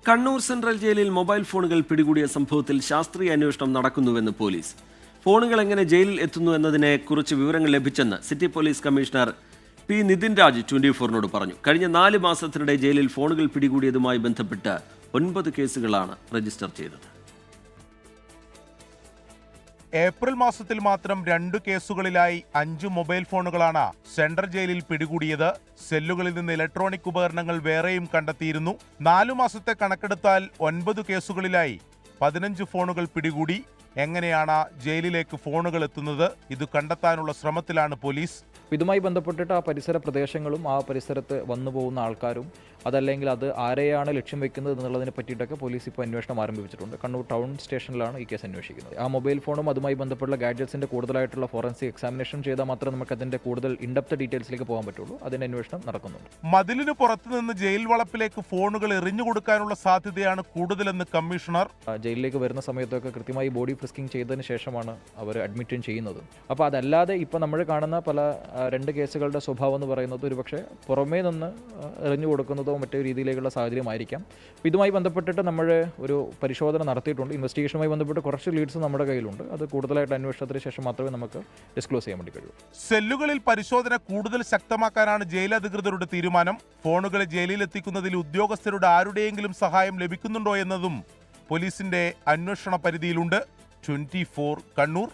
Kannur central ജയിലിൽ mobile ഫോണുകൾ പിടികൂടിയ സംഭവത്തിൽ ശാസ്ത്രീയ അന്വേഷണം നടക്കുന്നുവെന്ന് പോലീസ്. ഫോണുകൾ എങ്ങനെ ജയിലിൽ എത്തുന്നു എന്നതിനെ കുറിച്ച് വിവരങ്ങൾ ലഭിച്ചെന്ന് city police commissioner P Nithin Raj 24 പറഞ്ഞു. കഴിഞ്ഞ 4 മാസത്തിനിടെ ജയിലിൽ ഫോണുകൾ പിടികൂടിയതുമായി ബന്ധപ്പെട്ട് 9 കേസുകളാണ് രജിസ്റ്റർ ചെയ്തത്. ഏപ്രിൽ മാസത്തിൽ മാത്രം 2 കേസുകളിലായി 5 മൊബൈൽ ഫോണുകളാണ് സെൻട്രൽ ജയിലിൽ പിടികൂടിയത്. സെല്ലുകളിൽ നിന്ന് ഇലക്ട്രോണിക് ഉപകരണങ്ങൾ വേറെയും കണ്ടെത്തിയിരുന്നു. 4 മാസത്തെ കണക്കെടുത്താൽ 9 കേസുകളിലായി 15 ഫോണുകൾ പിടികൂടി. എങ്ങനെയാണ് ജയിലിലേക്ക് ഫോണുകൾ എത്തുന്നത്? ഇത് കണ്ടെത്താനുള്ള ശ്രമത്തിലാണ് പോലീസ്. ഇതുമായി ബന്ധപ്പെട്ടിട്ട് ആ പരിസര പ്രദേശങ്ങളും ആ പരിസരത്ത് വന്നു പോകുന്ന ആൾക്കാരും അതല്ലെങ്കിൽ അത് ആരെയാണ് ലക്ഷ്യം വെക്കുന്നത് എന്നുള്ളതിനെ പറ്റിയിട്ടൊക്കെ പോലീസ് ഇപ്പോൾ അന്വേഷണം ആരംഭിച്ചിട്ടുണ്ട്. കണ്ണൂർ ടൗൺ സ്റ്റേഷനിലാണ് ഈ കേസ് അന്വേഷിക്കുന്നത്. ആ മൊബൈൽ ഫോണും അതുമായി ബന്ധപ്പെട്ടുള്ള ഗാഡ്ജറ്റ്സിൻ്റെ കൂടുതലായിട്ടുള്ള ഫോറൻസിക് എക്സാമിനേഷൻ ചെയ്താൽ മാത്രമേ നമുക്ക് അതിൻ്റെ കൂടുതൽ ഇൻഡെപ്ത് ഡീറ്റെയിൽസിലേക്ക് പോകാൻ പറ്റുള്ളൂ. അതിൻ്റെ അന്വേഷണം നടക്കുന്നുണ്ട്. മതിലിന് പുറത്തുനിന്ന് ജയിൽ വളപ്പിലേക്ക് ഫോണുകൾ എറിഞ്ഞു കൊടുക്കാനുള്ള സാധ്യതയാണ് കൂടുതലെന്ന് കമ്മീഷണർ. ജയിലിലേക്ക് വരുന്ന സമയത്തൊക്കെ കൃത്യമായി ബോഡി ഫ്രിസ്കിംഗ് ചെയ്തതിന് ശേഷമാണ് അവർ അഡ്മിറ്റും ചെയ്യുന്നത്. അപ്പോൾ അതല്ലാതെ ഇപ്പോൾ നമ്മൾ കാണുന്ന പല 2 കേസുകളുടെ സ്വഭാവം എന്ന് പറയുന്നത് ഒരുപക്ഷെ പുറമേ നിന്ന് എറിഞ്ഞു കൊടുക്കുന്നതോ മറ്റൊരു രീതിയിലേക്കുള്ള സാഹചര്യമായിരിക്കാം. ഇതുമായി ബന്ധപ്പെട്ടിട്ട് നമ്മൾ ഒരു പരിശോധന നടത്തിയിട്ടുണ്ട്. ഇൻവെസ്റ്റിഗേഷനുമായി ബന്ധപ്പെട്ട് കുറച്ച് ലീഡ്സ് നമ്മുടെ കയ്യിലുണ്ട്. അത് കൂടുതലായിട്ട് അന്വേഷണത്തിന് ശേഷം മാത്രമേ നമുക്ക് ഡിസ്ക്ലോസ് ചെയ്യാൻ വേണ്ടി കഴിയൂ. സെല്ലുകളിൽ പരിശോധന കൂടുതൽ ശക്തമാക്കാനാണ് ജയിൽ അധികൃതരുടെ തീരുമാനം. ഫോണുകൾ ജയിലിൽ എത്തിക്കുന്നതിൽ ഉദ്യോഗസ്ഥരുടെ ആരുടെയെങ്കിലും സഹായം ലഭിക്കുന്നുണ്ടോ എന്നതും പോലീസിന്റെ അന്വേഷണ പരിധിയിലുണ്ട്. 24 കണ്ണൂർ.